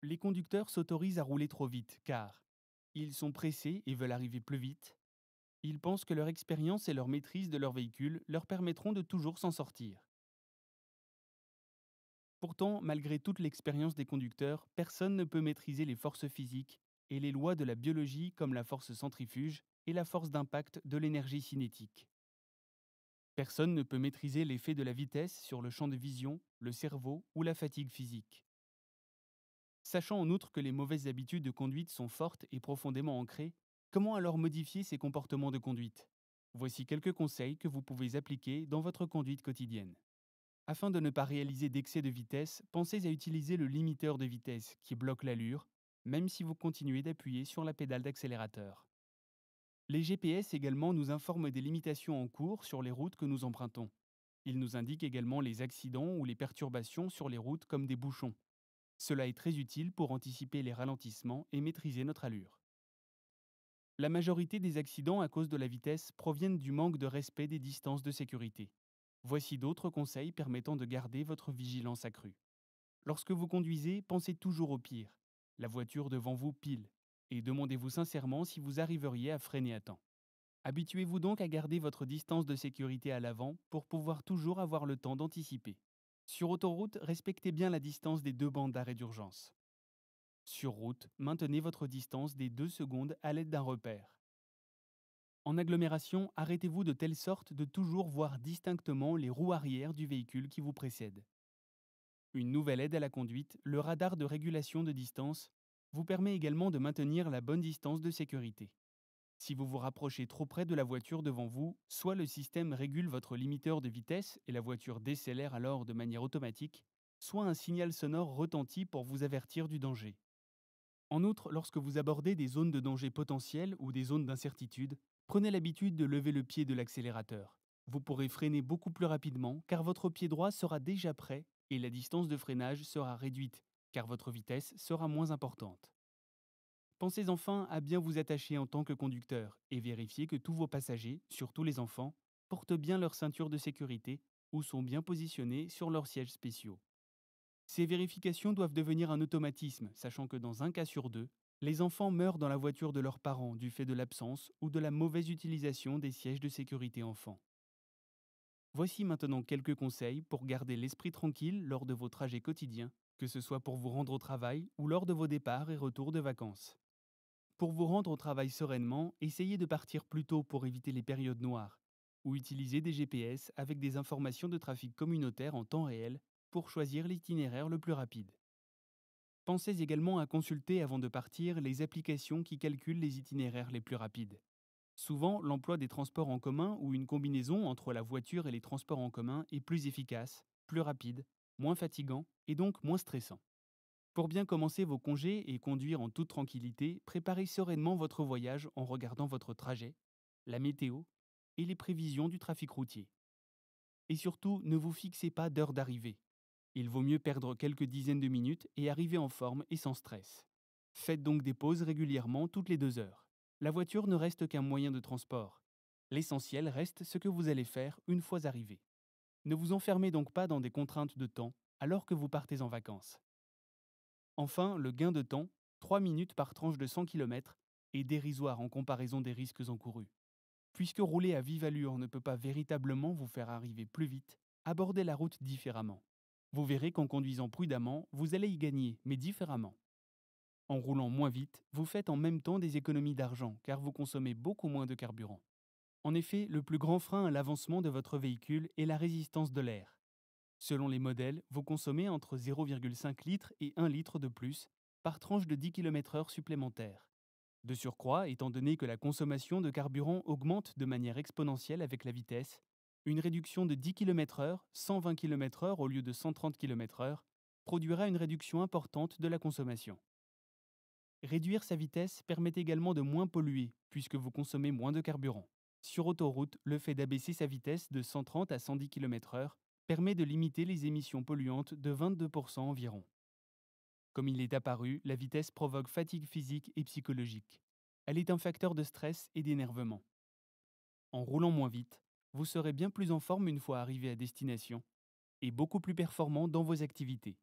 Les conducteurs s'autorisent à rouler trop vite car ils sont pressés et veulent arriver plus vite. Ils pensent que leur expérience et leur maîtrise de leur véhicule leur permettront de toujours s'en sortir. Pourtant, malgré toute l'expérience des conducteurs, personne ne peut maîtriser les forces physiques et les lois de la biologie comme la force centrifuge et la force d'impact de l'énergie cinétique. Personne ne peut maîtriser l'effet de la vitesse sur le champ de vision, le cerveau ou la fatigue physique. Sachant en outre que les mauvaises habitudes de conduite sont fortes et profondément ancrées, comment alors modifier ces comportements de conduite? Voici quelques conseils que vous pouvez appliquer dans votre conduite quotidienne. Afin de ne pas réaliser d'excès de vitesse, pensez à utiliser le limiteur de vitesse qui bloque l'allure, même si vous continuez d'appuyer sur la pédale d'accélérateur. Les GPS également nous informent des limitations en cours sur les routes que nous empruntons. Ils nous indiquent également les accidents ou les perturbations sur les routes comme des bouchons. Cela est très utile pour anticiper les ralentissements et maîtriser notre allure. La majorité des accidents à cause de la vitesse proviennent du manque de respect des distances de sécurité. Voici d'autres conseils permettant de garder votre vigilance accrue. Lorsque vous conduisez, pensez toujours au pire. La voiture devant vous pile. Et demandez-vous sincèrement si vous arriveriez à freiner à temps. Habituez-vous donc à garder votre distance de sécurité à l'avant pour pouvoir toujours avoir le temps d'anticiper. Sur autoroute, respectez bien la distance des deux bandes d'arrêt d'urgence. Sur route, maintenez votre distance des 2 secondes à l'aide d'un repère. En agglomération, arrêtez-vous de telle sorte de toujours voir distinctement les roues arrière du véhicule qui vous précède. Une nouvelle aide à la conduite, le radar de régulation de distance, vous permet également de maintenir la bonne distance de sécurité. Si vous vous rapprochez trop près de la voiture devant vous, soit le système régule votre limiteur de vitesse et la voiture décélère alors de manière automatique, soit un signal sonore retentit pour vous avertir du danger. En outre, lorsque vous abordez des zones de danger potentiel ou des zones d'incertitude, prenez l'habitude de lever le pied de l'accélérateur. Vous pourrez freiner beaucoup plus rapidement car votre pied droit sera déjà prêt et la distance de freinage sera réduite car votre vitesse sera moins importante. Pensez enfin à bien vous attacher en tant que conducteur et vérifiez que tous vos passagers, surtout les enfants, portent bien leur ceinture de sécurité ou sont bien positionnés sur leurs sièges spéciaux. Ces vérifications doivent devenir un automatisme, sachant que dans un cas sur deux, les enfants meurent dans la voiture de leurs parents du fait de l'absence ou de la mauvaise utilisation des sièges de sécurité enfants. Voici maintenant quelques conseils pour garder l'esprit tranquille lors de vos trajets quotidiens, que ce soit pour vous rendre au travail ou lors de vos départs et retours de vacances. Pour vous rendre au travail sereinement, essayez de partir plus tôt pour éviter les périodes noires, ou utilisez des GPS avec des informations de trafic communautaire en temps réel pour choisir l'itinéraire le plus rapide. Pensez également à consulter avant de partir les applications qui calculent les itinéraires les plus rapides. Souvent, l'emploi des transports en commun ou une combinaison entre la voiture et les transports en commun est plus efficace, plus rapide, moins fatigant et donc moins stressant. Pour bien commencer vos congés et conduire en toute tranquillité, préparez sereinement votre voyage en regardant votre trajet, la météo et les prévisions du trafic routier. Et surtout, ne vous fixez pas d'heure d'arrivée. Il vaut mieux perdre quelques dizaines de minutes et arriver en forme et sans stress. Faites donc des pauses régulièrement toutes les 2 heures. La voiture ne reste qu'un moyen de transport. L'essentiel reste ce que vous allez faire une fois arrivé. Ne vous enfermez donc pas dans des contraintes de temps alors que vous partez en vacances. Enfin, le gain de temps, 3 minutes par tranche de 100 km, est dérisoire en comparaison des risques encourus. Puisque rouler à vive allure ne peut pas véritablement vous faire arriver plus vite, abordez la route différemment. Vous verrez qu'en conduisant prudemment, vous allez y gagner, mais différemment. En roulant moins vite, vous faites en même temps des économies d'argent car vous consommez beaucoup moins de carburant. En effet, le plus grand frein à l'avancement de votre véhicule est la résistance de l'air. Selon les modèles, vous consommez entre 0,5 litres et 1 litre de plus par tranche de 10 km/h supplémentaire. De surcroît, étant donné que la consommation de carburant augmente de manière exponentielle avec la vitesse, une réduction de 10 km/h, 120 km/h au lieu de 130 km/h, produira une réduction importante de la consommation. Réduire sa vitesse permet également de moins polluer, puisque vous consommez moins de carburant. Sur autoroute, le fait d'abaisser sa vitesse de 130 à 110 km/h permet de limiter les émissions polluantes de 22% environ. Comme il est apparu, la vitesse provoque fatigue physique et psychologique. Elle est un facteur de stress et d'énervement. En roulant moins vite, vous serez bien plus en forme une fois arrivé à destination et beaucoup plus performant dans vos activités.